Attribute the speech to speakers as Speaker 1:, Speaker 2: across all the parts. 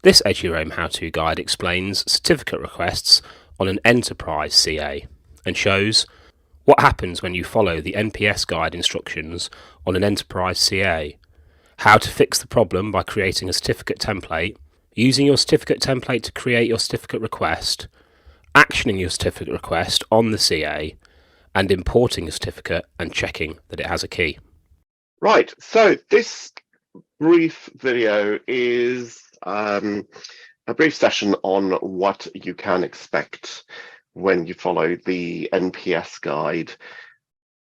Speaker 1: This eduroam how-to guide explains certificate requests on an enterprise CA and shows what happens when you follow the NPS guide instructions on an enterprise CA, how to fix the problem by creating a certificate template, using your certificate template to create your certificate request, actioning your certificate request on the CA, and importing a certificate and checking that it has a key.
Speaker 2: Right, so this brief video is a brief session on what you can expect when you follow the NPS guide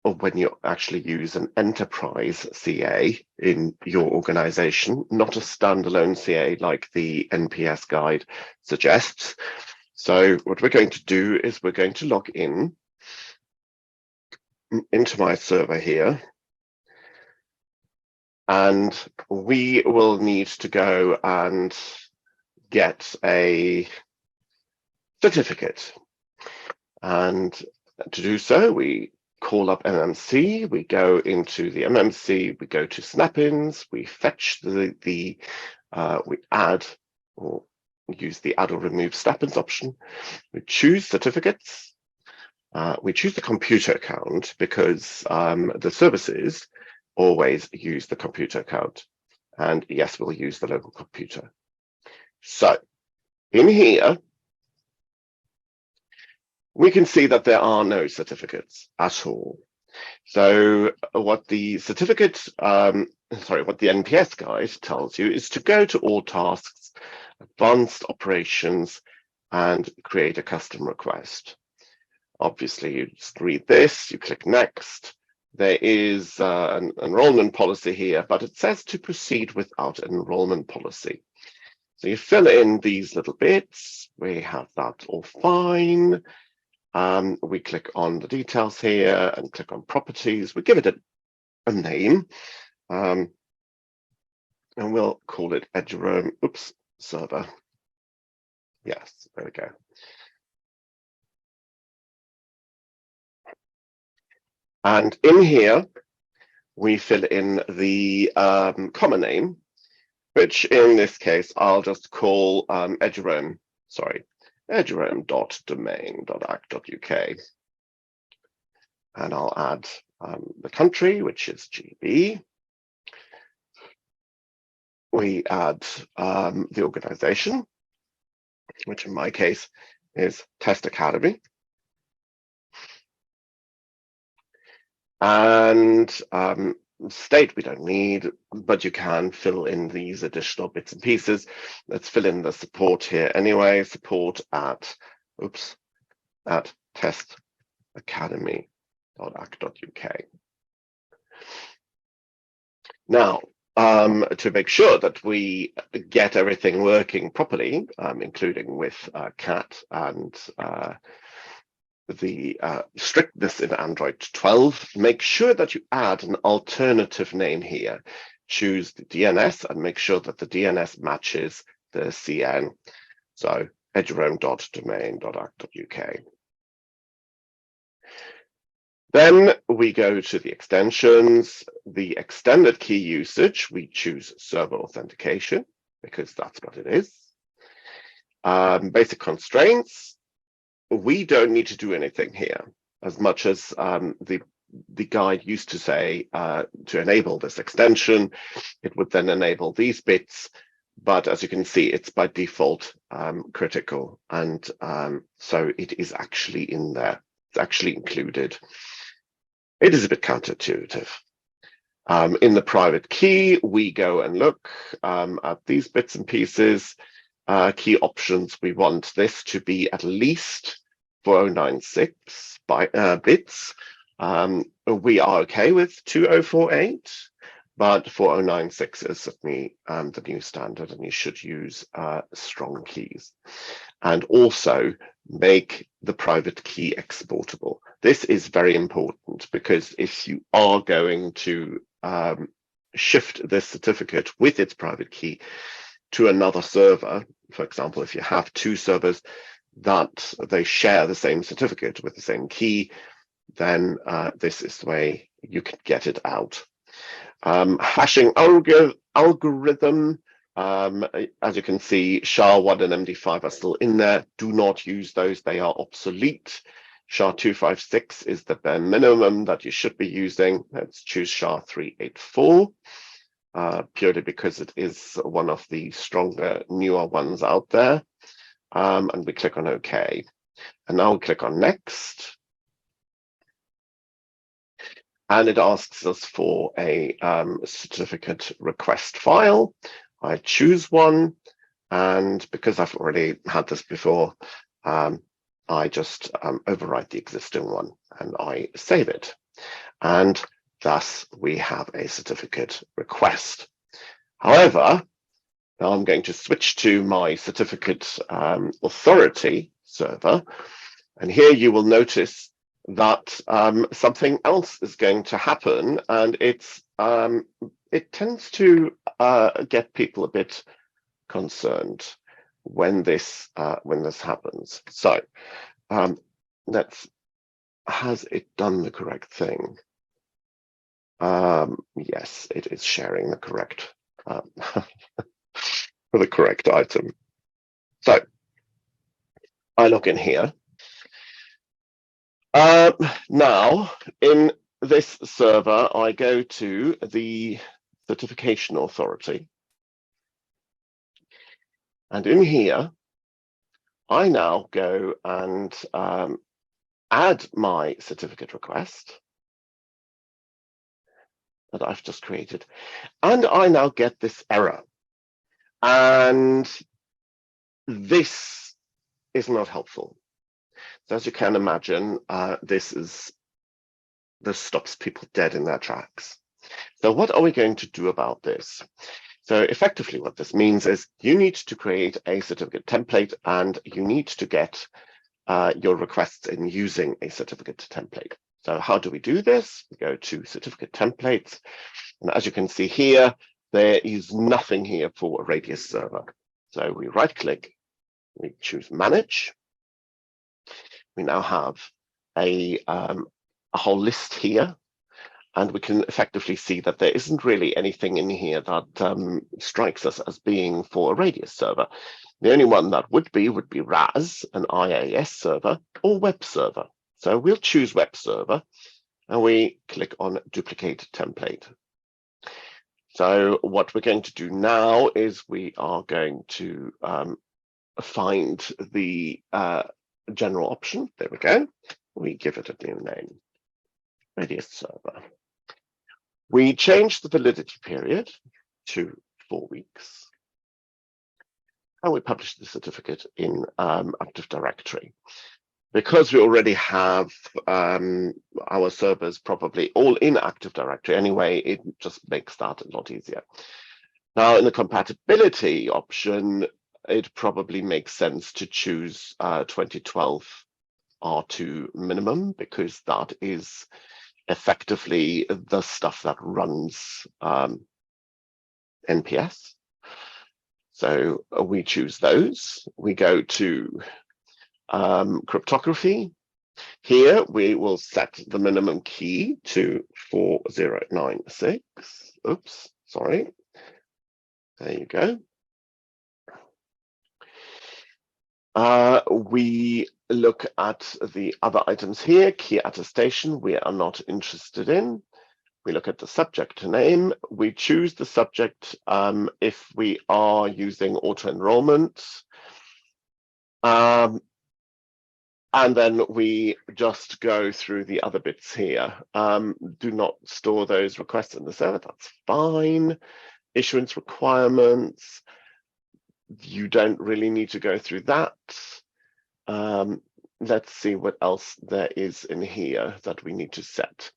Speaker 2: or when you actually use an enterprise CA in your organization, not a standalone CA like the NPS guide suggests. So what we're going to do is we're going to log in into my server here. And we will need to go and get a certificate. And to do so, we call up MMC, we go into the MMC, we go to snap-ins, we fetch we add or use the add or remove snap-ins option. We choose certificates. We choose the computer account because the services always use the computer account. And yes, we'll use the local computer. So in here, we can see that there are no certificates at all. So what the certificate, what the NPS guide tells you is to go to all tasks, advanced operations, and create a custom request. Obviously, you just read this, you click next. There is an enrollment policy here, but it says to proceed without an enrollment policy. So you fill in these little bits. We have that all fine. We click on the details here and click on properties. We give it a name, and we'll call it eduroam, server. Yes, there we go. And in here, we fill in the common name, which in this case, I'll just call eduroam, eduroam.domain.act.uk. And I'll add the country, which is GB. We add the organization, which in my case is Test Academy. And state we don't need, but you can fill in these additional bits and pieces. Let's fill in the support here anyway, support at testacademy.act.uk. Now, to make sure that we get everything working properly, including with CAT and the strictness in Android 12, make sure that you add an alternative name here. Choose the DNS and make sure that the DNS matches the CN. So eduroam.domain.act.uk. Then we go to the extensions. The extended key usage, we choose server authentication because that's what it is. Basic constraints, we don't need to do anything here, as much as the guide used to say to enable this extension, it would then enable these bits. But as you can see, it's by default critical. And so it is actually in there. It's actually included. It is a bit counterintuitive. In the private key, we go and look at these bits and pieces. Key options, we want this to be at least 4096 bits. We are okay with 2048, but 4096 is certainly the new standard, and you should use strong keys. And also make the private key exportable. This is very important because if you are going to shift this certificate with its private key to another server, for example, if you have two servers that they share the same certificate with the same key, then this is the way you can get it out. Hashing algorithm, As you can see, SHA-1 and MD5 are still in there. Do not use those. They are obsolete. SHA-256 is the bare minimum that you should be using. Let's choose SHA-384, purely because it is one of the stronger, newer ones out there. And we click on OK. And now we click on Next. And it asks us for a certificate request file. I choose one, and because I've already had this before, I just overwrite the existing one and I save it. And thus we have a certificate request. However, now I'm going to switch to my certificate authority server. And here you will notice that something else is going to happen, and it tends to get people a bit concerned when this happens. So has it done the correct thing? Yes, it is sharing the correct the correct item. So I log in here. Now, in this server, I go to the certification authority. And in here, I now go and add my certificate request that I've just created. And I now get this error. And this is not helpful. So as you can imagine, this stops people dead in their tracks. So what are we going to do about this? So effectively what this means is you need to create a certificate template, and you need to get your requests in using a certificate template. So how do we do this? We go to certificate templates, and as you can see here, there is nothing here for a Radius server. So we right click, we choose manage. We now have a whole list here, and we can effectively see that there isn't really anything in here that strikes us as being for a Radius server. The only one that would be RAS, an IAS server, or web server. So we'll choose web server, and we click on duplicate template. So what we're going to do now is we are going to find the general option. There we go. We give it a new name, Radius server. We change the validity period to 4 weeks, and we publish the certificate in Active Directory. Because we already have our servers probably all in Active Directory anyway, it just makes that a lot easier. Now, in the compatibility option, it probably makes sense to choose 2012 R2 minimum, because that is effectively the stuff that runs NPS. So we choose those. We go to cryptography. Here we will set the minimum key to 4096. Oops, sorry. There you go. We look at the other items here. Key attestation we are not interested in. We look at the subject name. We choose the subject if we are using auto-enrollment. And then we just go through the other bits here. Do not store those requests in the server. That's fine. Issuance requirements. You don't really need to go through that. Let's see what else there is in here that we need to set.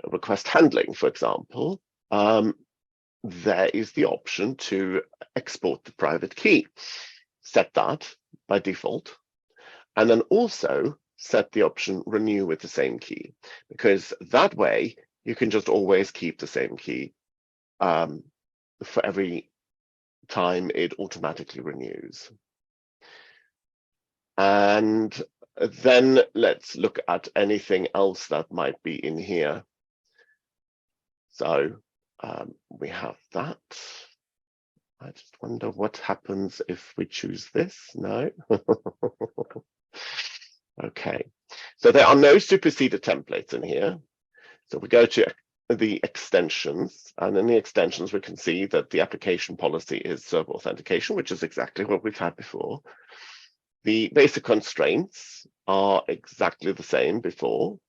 Speaker 2: Request handling, for example. There is the option to export the private key. Set that by default. And then also set the option renew with the same key, because that way you can just always keep the same key for every time it automatically renews. And then let's look at anything else that might be in here. So we have that. I just wonder what happens if we choose this. No. Okay, so there are no superseded templates in here. So we go to the extensions, and in the extensions, we can see that the application policy is server authentication, which is exactly what we've had before. The basic constraints are exactly the same before.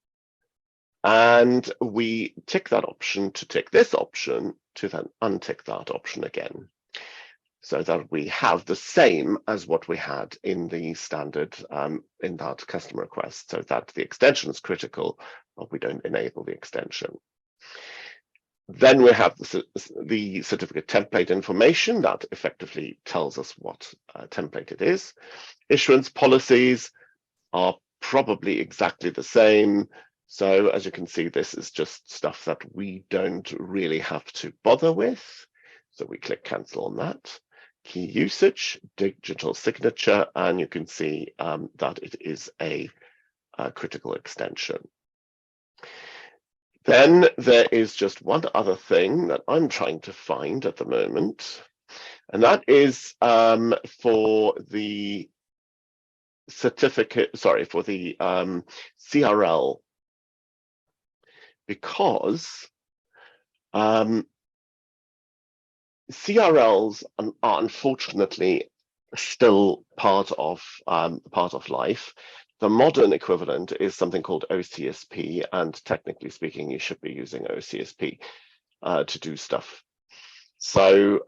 Speaker 2: And we tick that option to tick this option to then untick that option again, so that we have the same as what we had in the standard in that custom request, so that the extension is critical, but we don't enable the extension. Then we have the certificate template information that effectively tells us what template it is. Issuance policies are probably exactly the same. So as you can see, this is just stuff that we don't really have to bother with. So we click cancel on that. Key usage, digital signature, and you can see that it is a critical extension. Then there is just one other thing that I'm trying to find at the moment, and that is for the certificate, sorry, for the CRL, because CRLs are unfortunately still part of life. The modern equivalent is something called OCSP, and technically speaking, you should be using OCSP to do stuff. So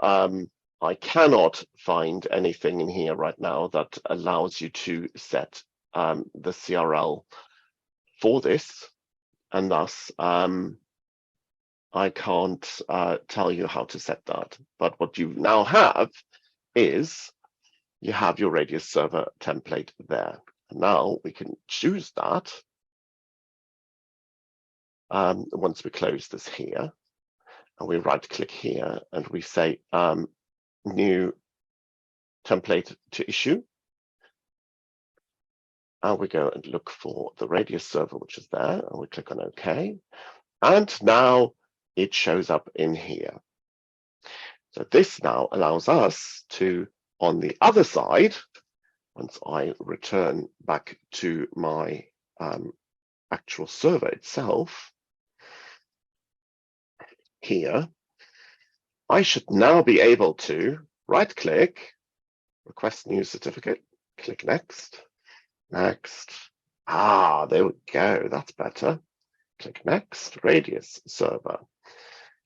Speaker 2: I cannot find anything in here right now that allows you to set the CRL for this, and thus I can't tell you how to set that. But what you now have is you have your Radius server template there. And now we can choose that once we close this here, and we right click here and we say new template to issue. And we go and look for the Radius server, which is there, and we click on OK. And now it shows up in here. So this now allows us to, on the other side, once I return back to my actual server itself, here, I should now be able to right-click, request new certificate, click next, next. Ah, there we go, that's better. Click next, Radius server.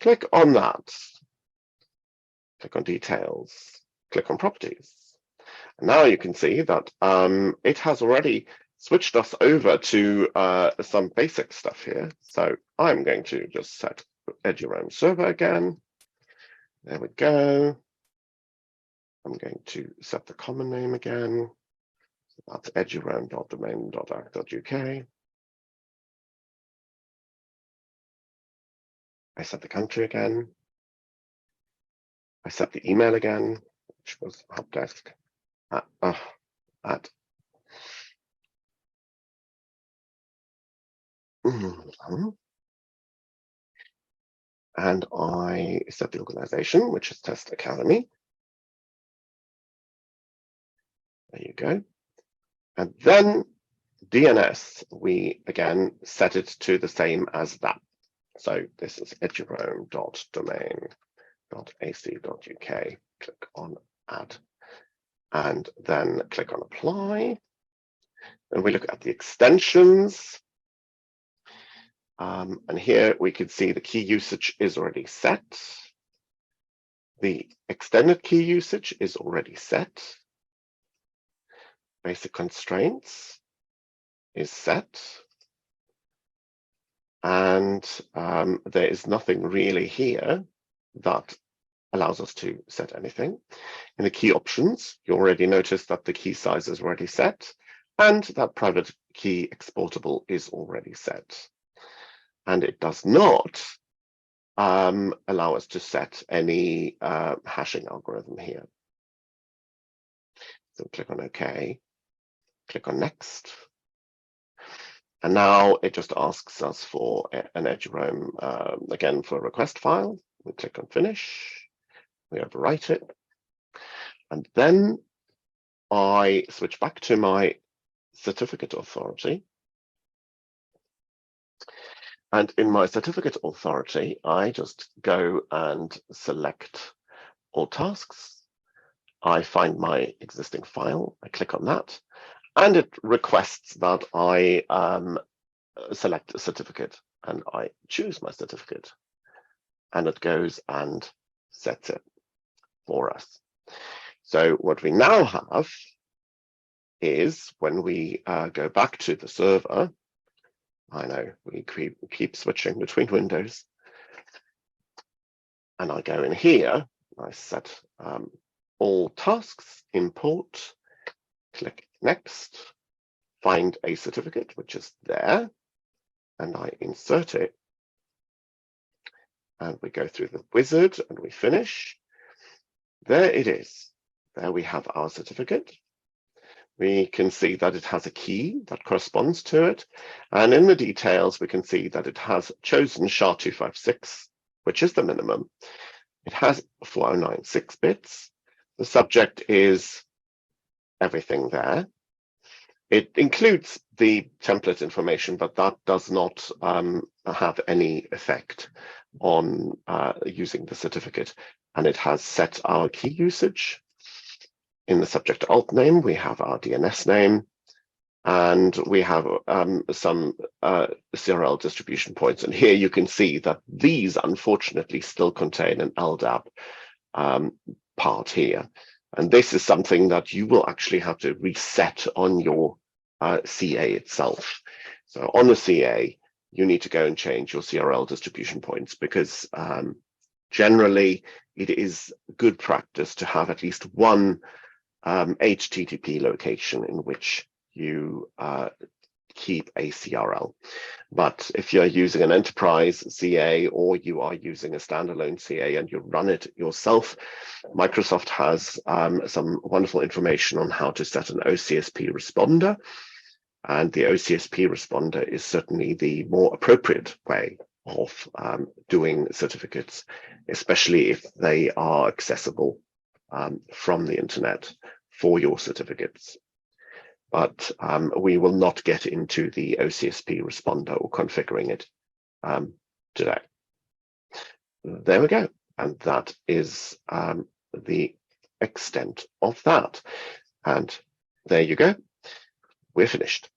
Speaker 2: Click on that. Click on details, click on properties. And now you can see that it has already switched us over to some basic stuff here. So I'm going to just set eduroam server again. There we go. I'm going to set the common name again. So that's eduroam.domain.arc.uk. I set the country again. I set the email again, which was helpdesk at and I set the organization, which is Test Academy. There you go. And then DNS, we again set it to the same as that. So this is eduroam.domain.ac.uk. Click on add, and then click on apply. And we look at the extensions. And here we can see the key usage is already set. The extended key usage is already set. Basic constraints is set. And there is nothing really here that allows us to set anything. In the key options, you already noticed that the key size is already set and that private key exportable is already set. And it does not allow us to set any hashing algorithm here. So click on OK, click on Next. And now it just asks us for an eduroam, again, for a request file. We click on Finish, we overwrite it, And then I switch back to my certificate authority. And in my certificate authority, I just go and select all tasks. I find my existing file, I click on that, and it requests that I select a certificate, and I choose my certificate, and it goes and sets it for us. So what we now have is when we go back to the server, I know we keep switching between windows, and I go in here, I set all tasks, import, click next, find a certificate, which is there, and I insert it. And we go through the wizard and we finish. There it is. There we have our certificate. We can see that it has a key that corresponds to it. And in the details, we can see that it has chosen SHA-256, which is the minimum. It has 4096 bits. The subject is everything there. It includes the template information, but that does not have any effect on using the certificate. And it has set our key usage. In the subject alt name, we have our DNS name, and we have some CRL distribution points. And here you can see that these, unfortunately, still contain an LDAP part here. And this is something that you will actually have to reset on your CA itself. So on the CA, you need to go and change your CRL distribution points, because generally it is good practice to have at least one HTTP location in which you keep a CRL. But if you're using an enterprise CA or you are using a standalone CA and you run it yourself, Microsoft has some wonderful information on how to set an OCSP responder. And the OCSP responder is certainly the more appropriate way of doing certificates, especially if they are accessible from the internet for your certificates. But we will not get into the OCSP responder or configuring it today. There we go. And that is the extent of that. And there you go. We're finished.